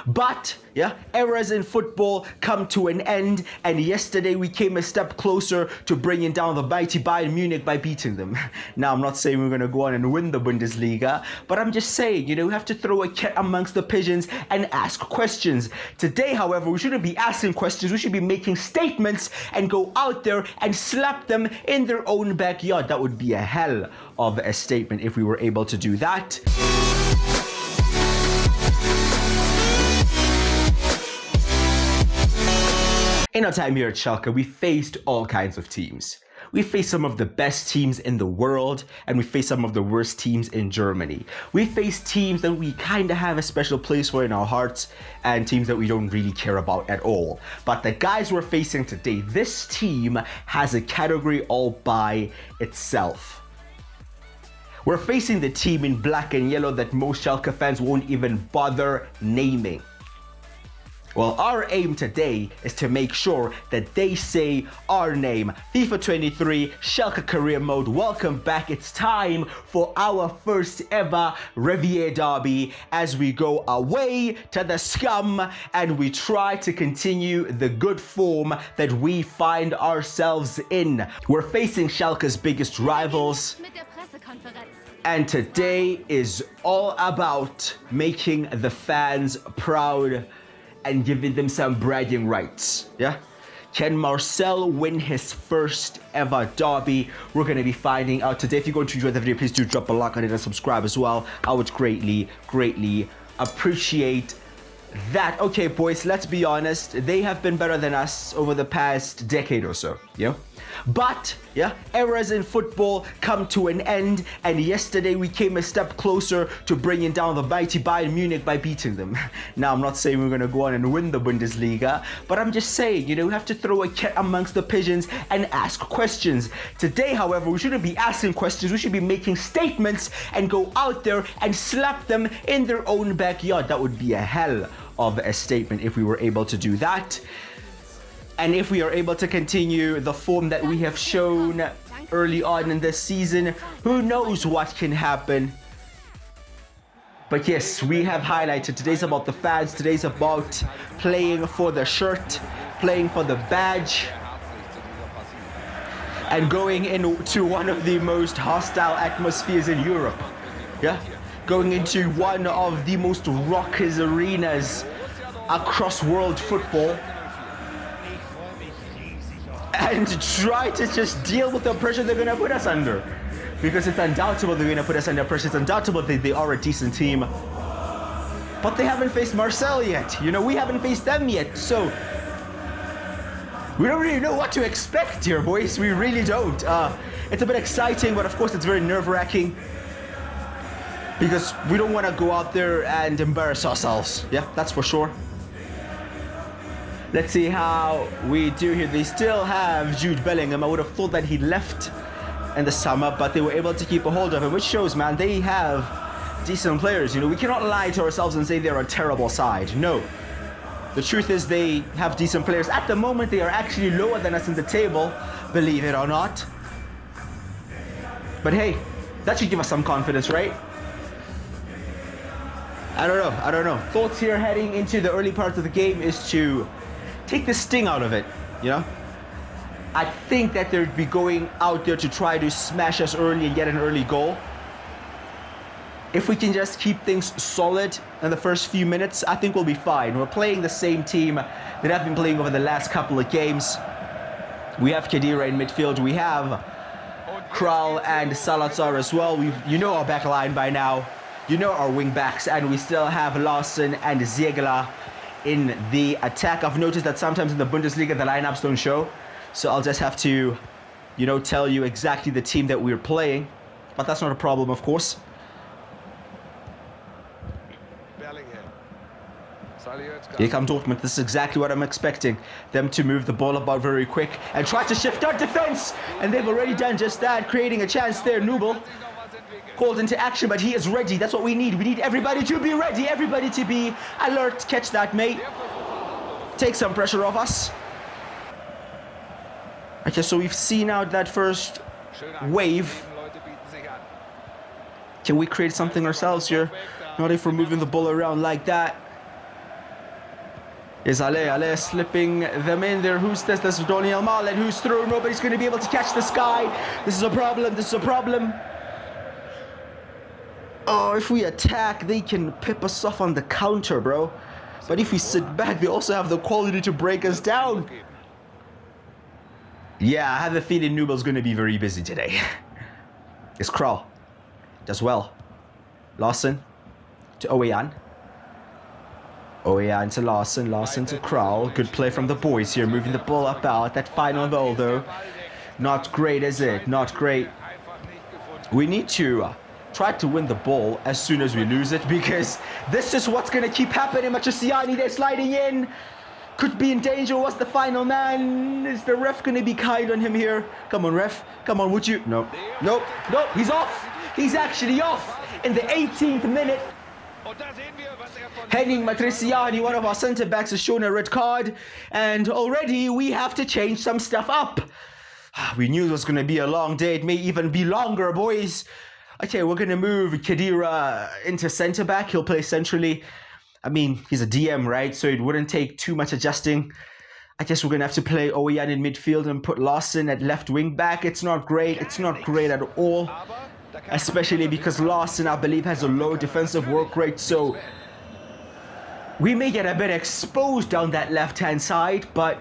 But, yeah, eras in football come to an end, and yesterday we came a step closer to bringing down the mighty Bayern Munich by beating them. Now, I'm not saying we're going to go on and win the Bundesliga, but I'm just saying, we have to throw a cat amongst the pigeons and ask questions. Today, however, we shouldn't be asking questions, we should be making statements and go out there and slap them in their own backyard. That would be a hell of a statement if we were able to do that. In our time here at Schalke, we faced all kinds of teams. We faced some of the best teams in the world, and we faced some of the worst teams in Germany. We faced teams that we kind of have a special place for in our hearts, and teams that we don't really care about at all. But the guys we're facing today, this team has a category all by itself. We're facing the team in black and yellow that most Schalke fans won't even bother naming. Well, our aim today is to make sure that they say our name. FIFA 23, Schalke Career Mode, welcome back. It's time for our first ever Revier derby as we go away to the scum and we try to continue the good form that we find ourselves in. We're facing Schalke's biggest rivals. And today is all about making the fans proud and giving them some bragging rights, yeah? Can Marcel win his first ever derby? We're gonna be finding out today. If you're going to enjoy the video, please do drop a like on it and subscribe as well. I would greatly appreciate that. Okay, boys, let's be honest. They have been better than us over the past decade or so, yeah? But, yeah, eras in football come to an end, and yesterday we came a step closer to bringing down the mighty Bayern Munich by beating them. Now, I'm not saying we're going to go on and win the Bundesliga, but I'm just saying, we have to throw a cat amongst the pigeons and ask questions. Today, however, we shouldn't be asking questions, we should be making statements and go out there and slap them in their own backyard. That would be a hell of a statement if we were able to do that. And if we are able to continue the form that we have shown early on in this season, who knows what can happen. But yes, we have highlighted, today's about the fans, today's about playing for the shirt, playing for the badge, and going into one of the most hostile atmospheres in Europe. Yeah? Going into one of the most raucous arenas across world football. And try to just deal with the pressure they're going to put us under. Because it's undoubtable they're going to put us under pressure. It's undoubtable that they are a decent team. But they haven't faced Marcel yet. We haven't faced them yet. So, we don't really know what to expect here, boys. We really don't. It's a bit exciting, but of course it's very nerve-wracking. Because we don't want to go out there and embarrass ourselves. Yeah, that's for sure. Let's see how we do here. They still have Jude Bellingham. I would have thought that he left in the summer, but they were able to keep a hold of him, which shows, man, they have decent players. We cannot lie to ourselves and say they're a terrible side. No. The truth is they have decent players. At the moment, they are actually lower than us in the table, believe it or not. But hey, that should give us some confidence, right? I don't know. Thoughts here heading into the early parts of the game is to take the sting out of it, I think that they'd be going out there to try to smash us early and get an early goal. If we can just keep things solid in the first few minutes, I think we'll be fine. We're playing the same team that I've been playing over the last couple of games. We have Khedira in midfield. We have Kral and Salazar as well. Our back line by now. Our wing backs, and we still have Larsen and Ziegler in the attack. I've noticed that sometimes in the Bundesliga the lineups don't show, so I'll just have to, tell you exactly the team that we're playing, but that's not a problem, of course. Here come Dortmund. This is exactly what I'm expecting. Them to move the ball about very quick and try to shift our defense, and they've already done just that, creating a chance there. Nubel called into action, but he is ready. That's what we need. We need everybody to be ready, everybody to be alert. Catch that, mate. Take some pressure off us. Okay, so we've seen out that first wave. Can we create something ourselves here? Not if we're moving the ball around like that. Is Ale slipping them in there? Who's this? This is Daniel Malen who's through. Nobody's going to be able to catch this guy. This is a problem. This is a problem. Oh, if we attack, they can pip us off on the counter, bro. But if we sit back, they also have the quality to break us down. Yeah, I have a feeling Nubel's going to be very busy today. It's Kral. Does well. Larson to Oweyan. Oweyan to Larson. Larson to Kral. Good play from the boys here. Moving the ball up out. That final goal, though. Not great, is it? Not great. We need to try to win the ball as soon as we lose it, because this is what's going to keep happening. Matriciani, they're sliding in. Could be in danger. What's the final man? Is the ref going to be kind on him here? Come on, ref. Come on, would you? No. Nope. Nope. He's off. He's actually off in the 18th minute. Henning Matriciani, one of our centre-backs, has shown a red card. And already we have to change some stuff up. We knew it was going to be a long day. It may even be longer, boys. Okay, we're going to move Khedira into centre-back. He'll play centrally. I mean, he's a DM, right? So it wouldn't take too much adjusting. I guess we're going to have to play Oweyan in midfield and put Larson at left wing back. It's not great. It's not great at all. Especially because Larson, I believe, has a low defensive work rate. So we may get a bit exposed down that left-hand side. But,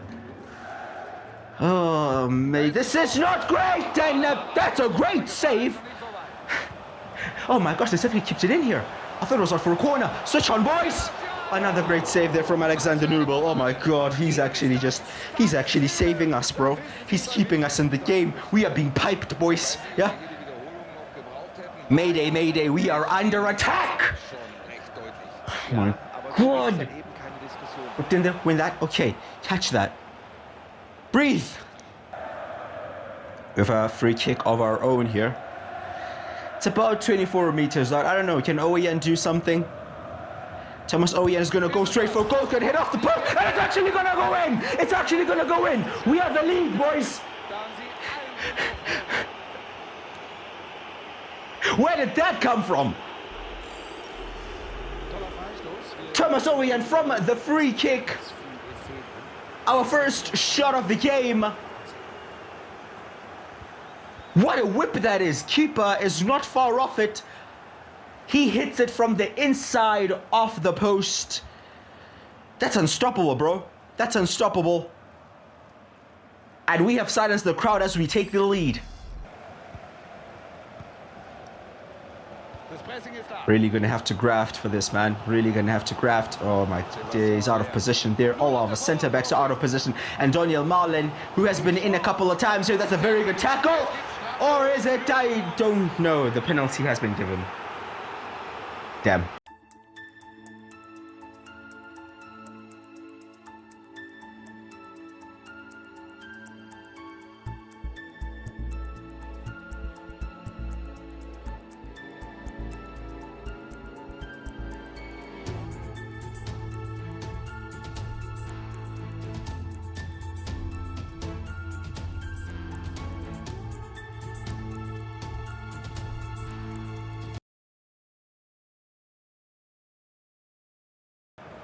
oh, mate, this is not great. And that's a great save. Oh, my gosh, they definitely keeps it in here. I thought it was out for a corner. Switch on, boys. Another great save there from Alexander Nubel. Oh my god, he's actually saving us, bro. He's keeping us in the game. We are being piped, boys. Yeah? Mayday, mayday, we are under attack. Oh my god. But didn't they win that? Okay, catch that. Breathe. We have a free kick of our own here. It's about 24 meters out. I don't know, can Oweyan do something? Thomas Oweyan is going to go straight for goal. Going to hit off the post. And it's actually going to go in. It's actually going to go in. We have the lead, boys. Where did that come from? Thomas Oweyan from the free kick. Our first shot of the game. What a whip that is. Keeper is not far off it. He hits it from the inside off the post. That's unstoppable, bro. That's unstoppable. And we have silenced the crowd as we take the lead. Really going to have to graft for this, man. Really going to have to graft. Oh my days, out of position there. All of our centre backs are out of position. And Daniel Malen, who has been in a couple of times here. That's a very good tackle. Or is it? I don't know. The penalty has been given. Damn.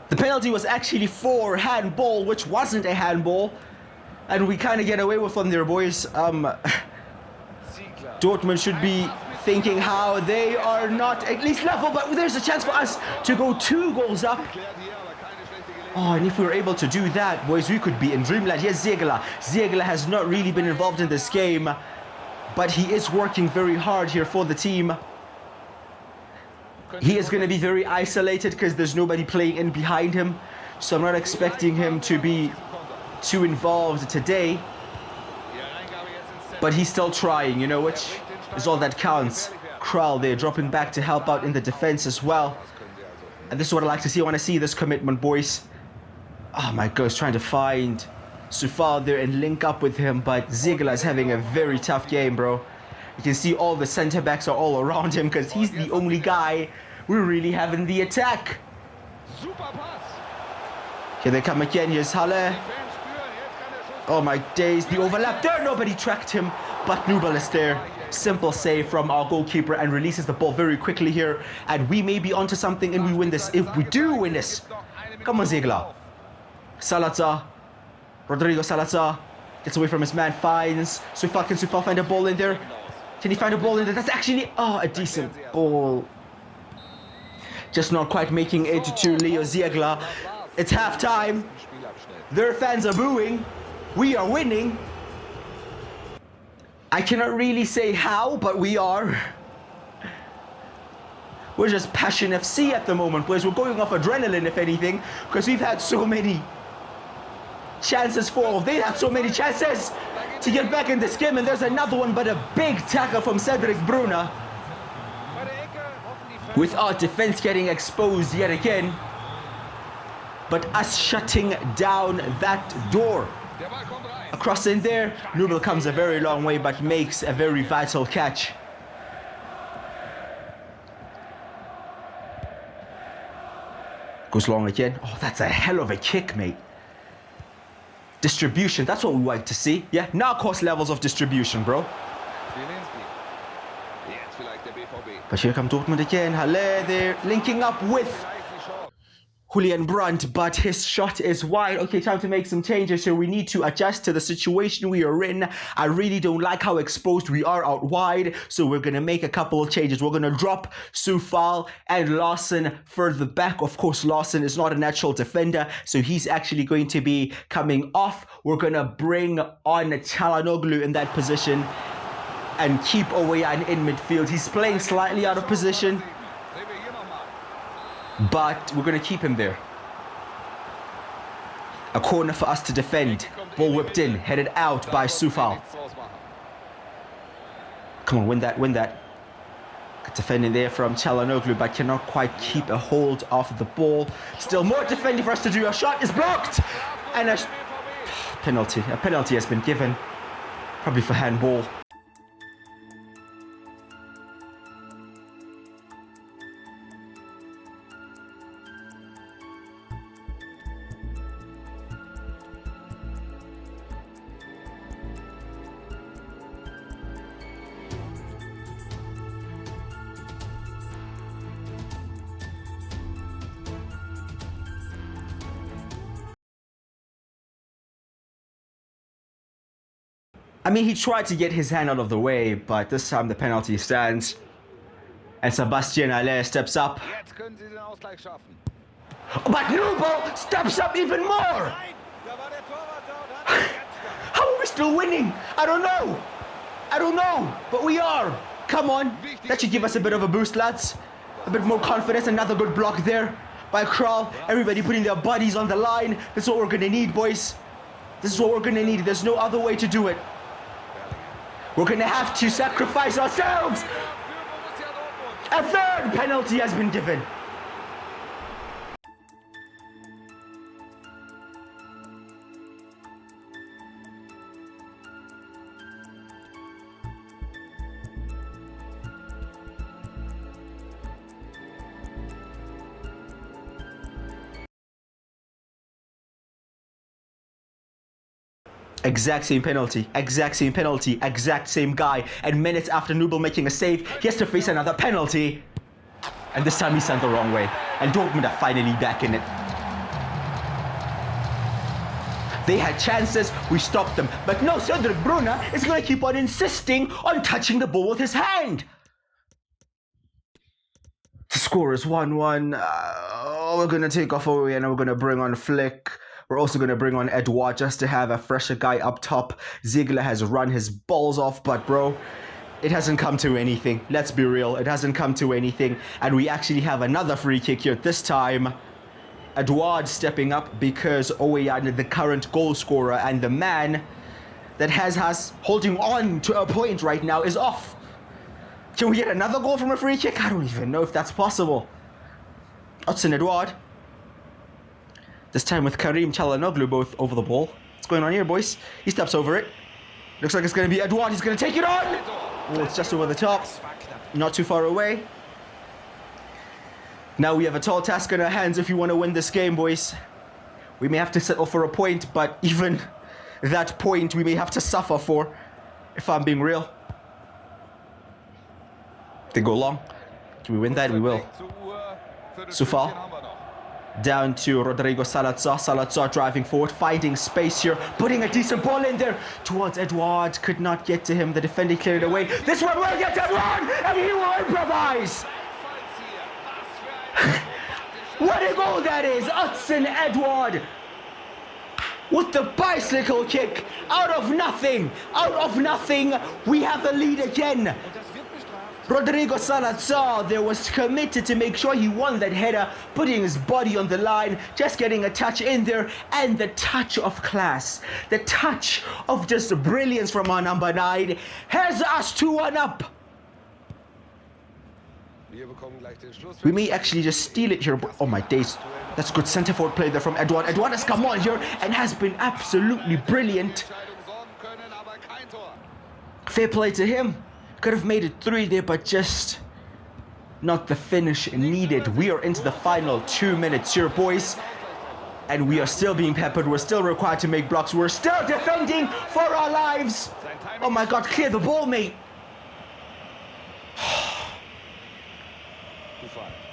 The penalty was actually for handball, which wasn't a handball. And we kind of get away with one there, boys. Dortmund should be thinking how they are not at least level, but there's a chance for us to go 2 goals up. Oh, and if we were able to do that, boys, we could be in dreamland. Here's Ziegler. Ziegler has not really been involved in this game, but he is working very hard here for the team. He is going to be very isolated because there's nobody playing in behind him. So I'm not expecting him to be too involved today. But he's still trying, you know, which is all that counts. Kral there dropping back to help out in the defense as well. And this is what I like to see. I want to see this commitment, boys. Oh my God, he's trying to find Sufal there and link up with him. But Ziegler is having a very tough game, bro. You can see all the centre backs are all around him because he's the only guy we really have in the attack. Here they come again. Here's Halle. Oh my days, the overlap there. Nobody tracked him, but Nubel is there. Simple save from our goalkeeper and releases the ball very quickly here. And we may be onto something and we win this if we do win this. Come on, Ziegler. Salazar. Rodrigo Salazar gets away from his man, finds Soufal. Can Soufal find a ball in there? Can he find a ball in there? That's actually, a decent ball. Just not quite making it to Leo Ziegler. It's halftime. Their fans are booing. We are winning. I cannot really say how, but we are. We're just Passion FC at the moment, boys. We're going off adrenaline, if anything, because we've had so many chances for. They had so many chances to get back in this game, and there's another one, but a big tackle from Cedric Brunner. With our defense getting exposed yet again, but us shutting down that door. Across in there, Nubel comes a very long way, but makes a very vital catch. Goes long again. Oh, that's a hell of a kick, mate. Distribution, that's what we like to see. Yeah, narcos levels of distribution, bro. But here come Dortmund again. Halle there, linking up with Julian Brandt, but his shot is wide. Okay, time to make some changes here. We need to adjust to the situation we are in. I really don't like how exposed we are out wide, so we're going to make a couple of changes. We're going to drop Soufal and Larson further back. Of course, Larson is not a natural defender, so he's actually going to be coming off. We're going to bring on Çalhanoğlu in that position and keep Owayan in midfield. He's playing slightly out of position, but we're going to keep him there. A corner for us to defend. Ball whipped in, headed out by Soufal. Come on, win that, win that. Good defending there from Çalhanoğlu, but cannot quite keep a hold of the ball. Still more defending for us to do. A shot is blocked, and a penalty. A penalty has been given, probably for handball. I mean, he tried to get his hand out of the way, but this time the penalty stands. And Sebastian Haller steps up. But Nubel steps up even more! How are we still winning? I don't know. I don't know, but we are. Come on. That should give us a bit of a boost, lads. A bit more confidence. Another good block there by Kral. Everybody putting their bodies on the line. This is what we're going to need, boys. This is what we're going to need. There's no other way to do it. We're going to have to sacrifice ourselves. A third penalty has been given. Exact same penalty, exact same penalty, exact same guy. And minutes after Nubel making a save, he has to face another penalty. And this time he sent the wrong way. And Dortmund are finally back in it. They had chances, we stopped them. But no, Cedric Brunner is going to keep on insisting on touching the ball with his hand. The score is 1-1. We're going to take off Owe and we're going to bring on Flick. We're also going to bring on Edouard just to have a fresher guy up top. Ziegler has run his balls off, but bro, it hasn't come to anything. Let's be real, it hasn't come to anything. And we actually have another free kick here. This time, Edouard stepping up because Owayan, the current goal scorer and the man that has us holding on to a point right now, is off. Can we get another goal from a free kick? I don't even know if that's possible. Odson Edouard. This time with Karim Çalhanoğlu both over the ball. What's going on here, boys? He steps over it. Looks like it's going to be Edouard. He's going to take it on. Oh, it's just over the top. Not too far away. Now we have a tall task in our hands if you want to win this game, boys. We may have to settle for a point, but even that point we may have to suffer for, if I'm being real. They go long. Can we win that? We will. Soufal. Down to Rodrigo Salazar. Salazar driving forward, finding space here, putting a decent ball in there towards Edouard. Could not get to him. The defender cleared away. This one will get Edouard, and he will improvise. What a goal that is! Hudson Edouard with the bicycle kick out of nothing. Out of nothing, we have the lead again. Rodrigo Salazar there was committed to make sure he won that header, putting his body on the line, just getting a touch in there, and the touch of class, the touch of just brilliance from our number 9 has us 2-1 up. We may actually just steal it here, but oh my days, that's good centre forward play there from Edouard. Edouard has come on here and has been absolutely brilliant. Fair play to him. Could have made it 3 there, but just not the finish needed. We are into the final 2 minutes here, boys. And we are still being peppered. We're still required to make blocks. We're still defending for our lives. Oh my God, clear the ball, mate.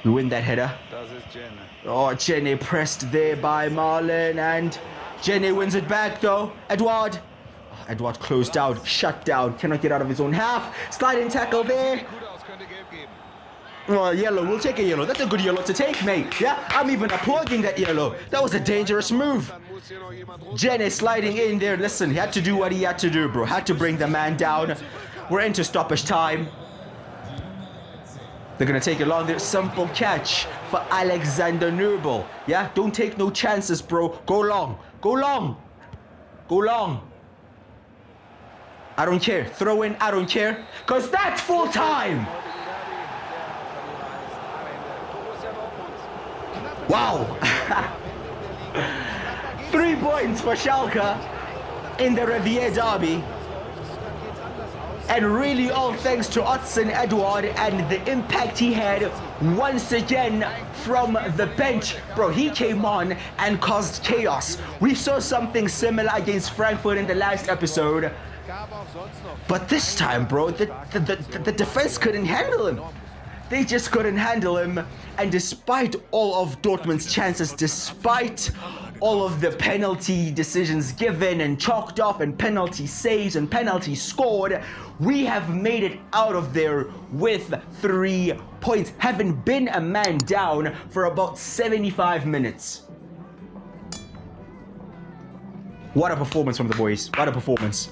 We win that header. Oh, Jenny pressed there by Marlon. And Jenny wins it back, though. Edouard. Edouard closed out, shut down, cannot get out of his own half. Sliding tackle there. Oh, yellow, we'll take a yellow. That's a good yellow to take, mate. Yeah, I'm even applauding that yellow. That was a dangerous move. Jenny sliding in there. Listen, he had to do what he had to do, bro. Had to bring the man down. We're into stoppage time. They're going to take it long there. Simple catch for Alexander Nubel. Yeah, don't take no chances, bro. Go long. Go long. Go long. I don't care. Throw in, I don't care. Because that's full time. Wow. 3 points for Schalke in the Revier derby. And really all thanks to Hudson Edouard and the impact he had once again from the bench. Bro, he came on and caused chaos. We saw something similar against Frankfurt in the last episode. But this time, bro, the defense couldn't handle him. They just couldn't handle him. And despite all of Dortmund's chances, despite all of the penalty decisions given and chalked off and penalty saves and penalties scored, we have made it out of there with 3 points, having been a man down for about 75 minutes. What a performance from the boys. What a performance.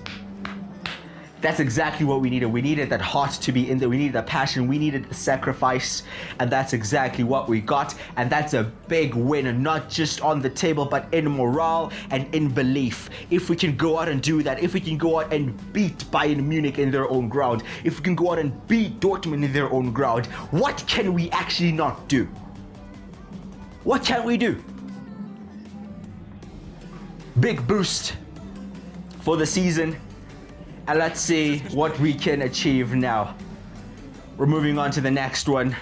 That's exactly what we needed. We needed that heart to be in there. We needed that passion. We needed the sacrifice. And that's exactly what we got. And that's a big win, not just on the table, but in morale and in belief. If we can go out and do that, if we can go out and beat Bayern Munich in their own ground, if we can go out and beat Dortmund in their own ground, what can we actually not do? What can we do? Big boost for the season. And let's see what we can achieve now. We're moving on to the next one.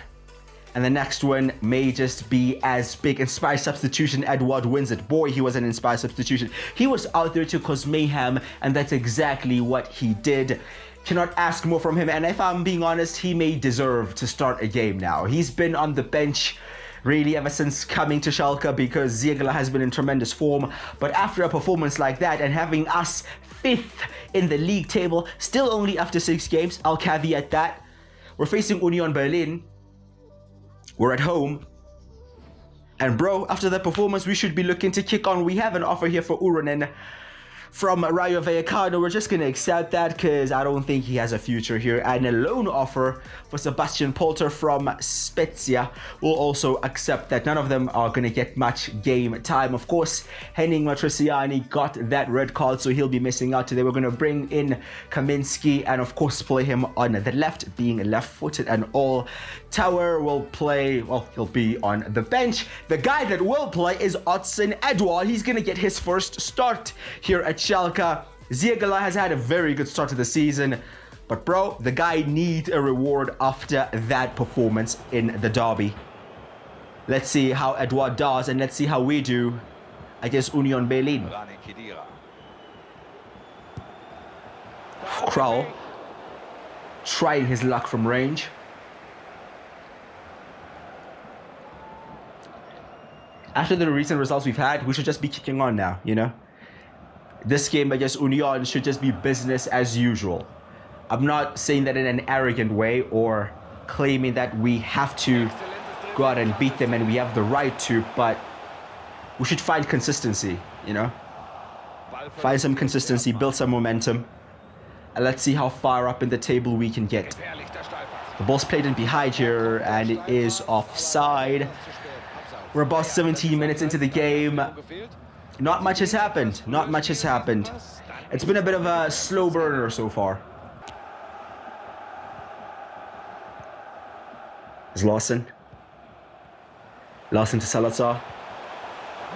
And the next one may just be as big. Inspired substitution, Edouard wins it. Boy, he was an inspired substitution. He was out there to cause mayhem, and that's exactly what he did. Cannot ask more from him. And if I'm being honest, he may deserve to start a game now. He's been on the bench really ever since coming to Schalke because Ziegler has been in tremendous form. But after a performance like that and having us 5th in the league table, still only after 6 games, I'll caveat that. We're facing Union Berlin. We're at home. And bro, after that performance, we should be looking to kick on. We have an offer here for Uronen from Rayo Vallecano. We're just going to accept that because I don't think he has a future here. And a loan offer for Sebastian Polter from Spezia. We'll also accept that. None of them are going to get much game time. Of course, Henning Matriciani got that red card, so he'll be missing out today. We're going to bring in Kaminski and of course play him on the left, being left-footed, and all Tower will play, well, he'll be on the bench. The guy that will play is Hudson Edouard. He's going to get his first start here at Schalke. Ziegler has had a very good start to the season, but bro, the guy needs a reward after that performance in the derby. Let's see how Edouard does, and let's see how we do against Union Berlin. Krall trying his luck from range. After the recent results we've had, we should just be kicking on now, you know? This game against Union should just be business as usual. I'm not saying that in an arrogant way or claiming that we have to go out and beat them and we have the right to, but we should find consistency, you know? Find some consistency, build some momentum, and let's see how far up in the table we can get. The ball's played in behind here, and it is offside. We're about 17 minutes into the game. Not much has happened. Not much has happened. It's been a bit of a slow burner so far. There's Lawson. Lawson to Salazar.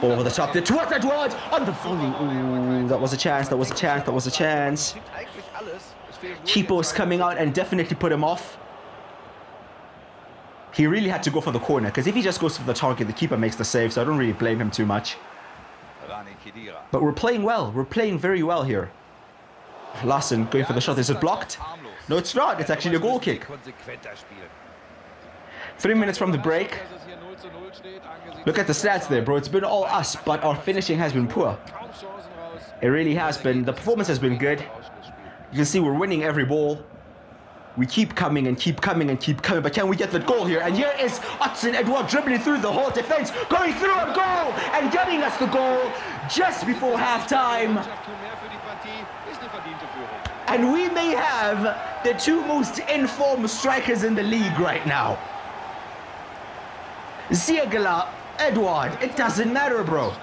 Ball over the top there towards Edward! On the volley. Ooh, that was a chance, that was a chance, that was a chance. Keeper's coming out and definitely put him off. He really had to go for the corner, because if he just goes for the target, the keeper makes the save, so I don't really blame him too much. But we're playing well. We're playing very well here. Lawson going for the shot. Is it blocked? No, it's not. It's actually a goal kick. 3 minutes from the break. Look at the stats there, bro. It's been all us, but our finishing has been poor. It really has been. The performance has been good. You can see we're winning every ball. We keep coming and keep coming and keep coming, but can we get the goal here? And here is Hudson Edouard dribbling through the whole defense, going through a goal and getting us the goal just before halftime. And we may have the two most informed strikers in the league right now. Ziegler, Edouard, it doesn't matter, bro.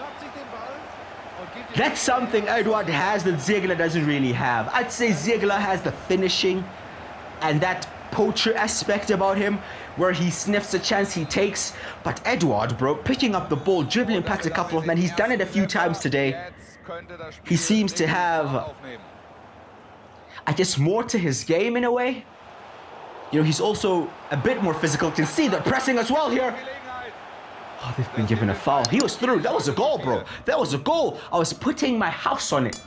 That's something Edouard has that Ziegler doesn't really have. I'd say Ziegler has the finishing and that poacher aspect about him, where he sniffs a chance he takes. But Edouard, bro, picking up the ball, dribbling past a couple of men, he's done it a few times today. He seems to have, I guess, more to his game in a way. You know, he's also a bit more physical. You can see they're pressing as well here. Oh, they've been given a foul. He was through. That was a goal, bro. That was a goal. I was putting my house on it.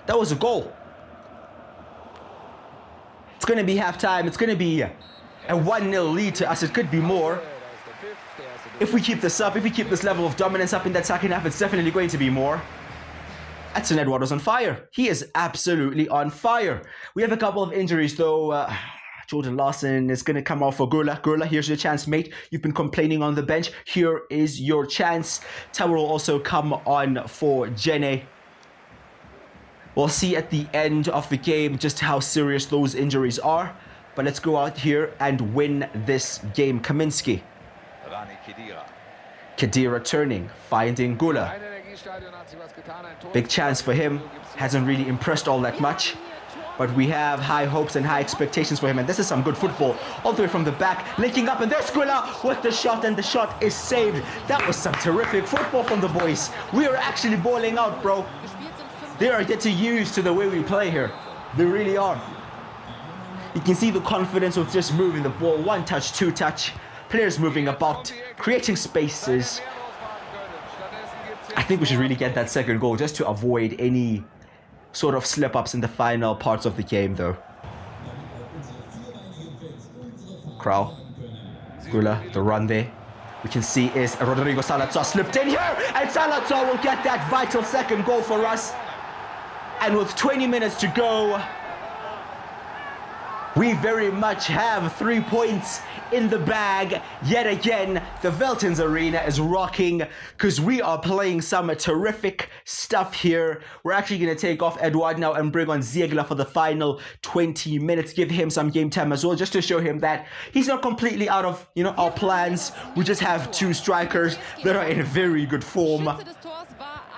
That was a goal. It's going to be halftime. It's going to be a 1-0 lead to us. It could be more. If we keep this up, if we keep this level of dominance up in that second half, it's definitely going to be more. Edson Edouard is on fire. He is absolutely on fire. We have a couple of injuries, though. Jordan Lawson is going to come off for Gurla. Gurla, here's your chance, mate. You've been complaining on the bench. Here is your chance. Tower will also come on for Jenny. We'll see at the end of the game just how serious those injuries are. But let's go out here and win this game. Kaminski. Khedira turning, finding Gula. Big chance for him. Hasn't really impressed all that much. But we have high hopes and high expectations for him. And this is some good football. All the way from the back, linking up. And there's Gula with the shot. And the shot is saved. That was some terrific football from the boys. We are actually balling out, bro. They are getting used to the way we play here. They really are. You can see the confidence of just moving the ball. One touch, two touch. Players moving about, creating spaces. I think we should really get that second goal just to avoid any sort of slip-ups in the final parts of the game, though. Krau. Gula, the run there. We can see is Rodrigo Salazar slipped in here. And Salazar will get that vital second goal for us. And with 20 minutes to go, we very much have 3 points in the bag. Yet again, the Veltins Arena is rocking because we are playing some terrific stuff here. We're actually going to take off Edouard now and bring on Ziegler for the final 20 minutes. Give him some game time as well, just to show him that he's not completely out of, you know, our plans. We just have two strikers that are in very good form.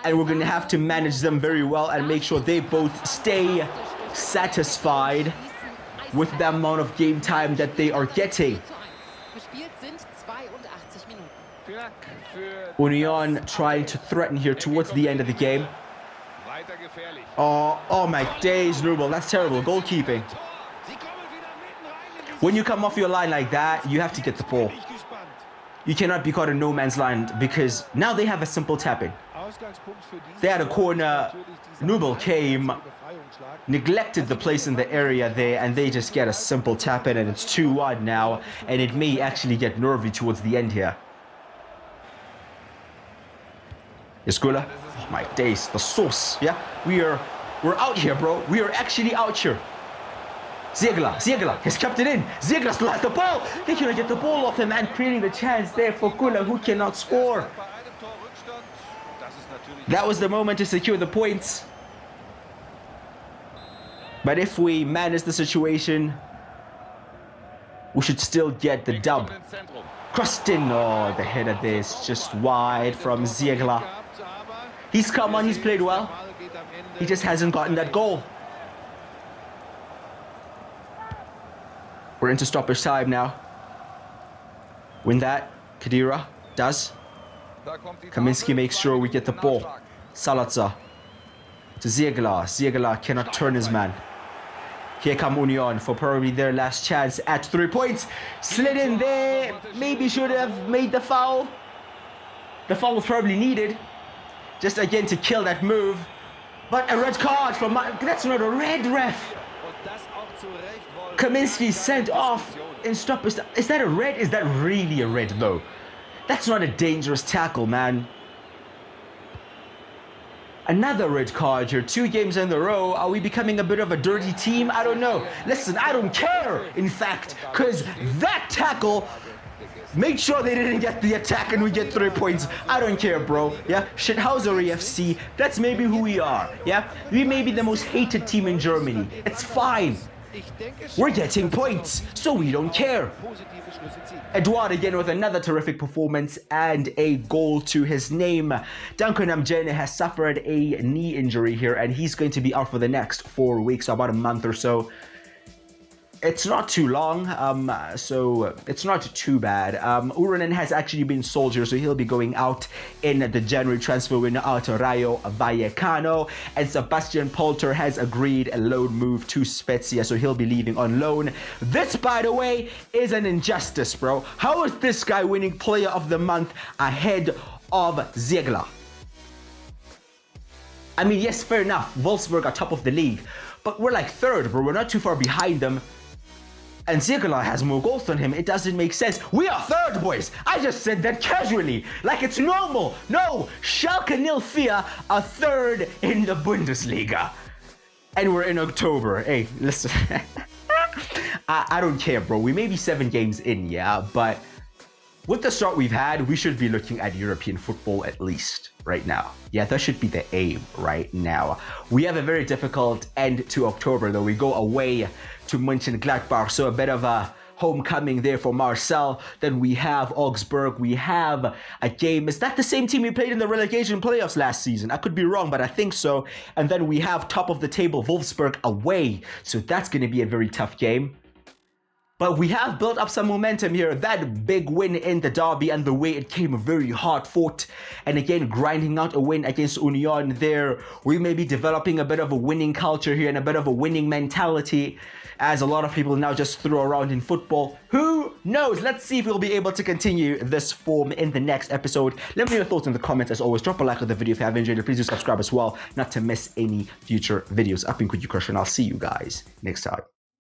And we're going to have to manage them very well and make sure they both stay satisfied with the amount of game time that they are getting. Union trying to threaten here towards the end of the game. Oh my days, Nubel, that's terrible. Goalkeeping. When you come off your line like that, you have to get the ball. You cannot be caught in no man's land because now they have a simple tap-in. They had a corner. Nubel came, neglected the place in the area there, and they just get a simple tap in, and it's 2-1 now, and it may actually get nervy towards the end here. Iskula. Oh my days, the sauce. Yeah, we're out here, bro. We are actually out here. Ziegler has kept it in. Ziegler still has the ball. They cannot get the ball off him and creating the chance there for Kula, who cannot score. That was the moment to secure the points. But if we manage the situation, we should still get the dub. Crossed in. Oh, the header there is just wide from Ziegler. He's come on, he's played well. He just hasn't gotten that goal. We're into stoppage time now. Win that. Khedira does. Kaminski makes sure we get the ball. Salazar to Ziegler. Ziegler cannot turn his man. Here come Union for probably their last chance at 3 points. Slid in there. Maybe should have made the foul. The foul was probably needed. Just again to kill that move. But a red card from... That's not a red, ref. Kaminski sent off in stoppage. Is that a red? Is that really a red though? That's not a dangerous tackle, man. Another red card here, 2 games in a row. Are we becoming a bit of a dirty team? I don't know. Listen, I don't care, in fact, because that tackle made sure they didn't get the attack and we get 3 points. I don't care, bro. Yeah, Shithausery FC, that's maybe who we are. Yeah, we may be the most hated team in Germany. It's fine. We're getting points, so we don't care. Edouard again with another terrific performance and a goal to his name. Duncan Amjene has suffered a knee injury here and he's going to be out for the next 4 weeks, so about a month or so. It's not too long, so it's not too bad. Uranen has actually been sold here, so he'll be going out in the January transfer window out to Rayo Vallecano. And Sebastian Polter has agreed a loan move to Spezia, so he'll be leaving on loan. This, by the way, is an injustice, bro. How is this guy winning Player of the Month ahead of Ziegler? I mean, yes, fair enough. Wolfsburg are top of the league, but we're like 3rd, bro. We're not too far behind them. And Ziegler has more goals than him. It doesn't make sense. We are 3rd, boys. I just said that casually, like it's normal. No, Schalke 04 are 3rd in the Bundesliga. And we're in October. Hey, listen. I don't care, bro. We may be 7 games in, yeah, but with the start we've had, we should be looking at European football at least right now. Yeah, that should be the aim right now. We have a very difficult end to October, though. We go away to Mönchengladbach, so a bit of a homecoming there for Marcel. Then we have Augsburg. We have a game. Is that the same team we played in the relegation playoffs last season? I could be wrong, but I think so. And then we have top of the table Wolfsburg away. So that's going to be a very tough game. But we have built up some momentum here. That big win in the derby and the way it came very hard fought. And again, grinding out a win against Union there. We may be developing a bit of a winning culture here and a bit of a winning mentality, as a lot of people now just throw around in football. Who knows? Let's see if we'll be able to continue this form in the next episode. Let me know your thoughts in the comments. As always, drop a like on the video if you have enjoyed it. Please do subscribe as well, not to miss any future videos. I've been Kuyu Crush, and I'll see you guys next time.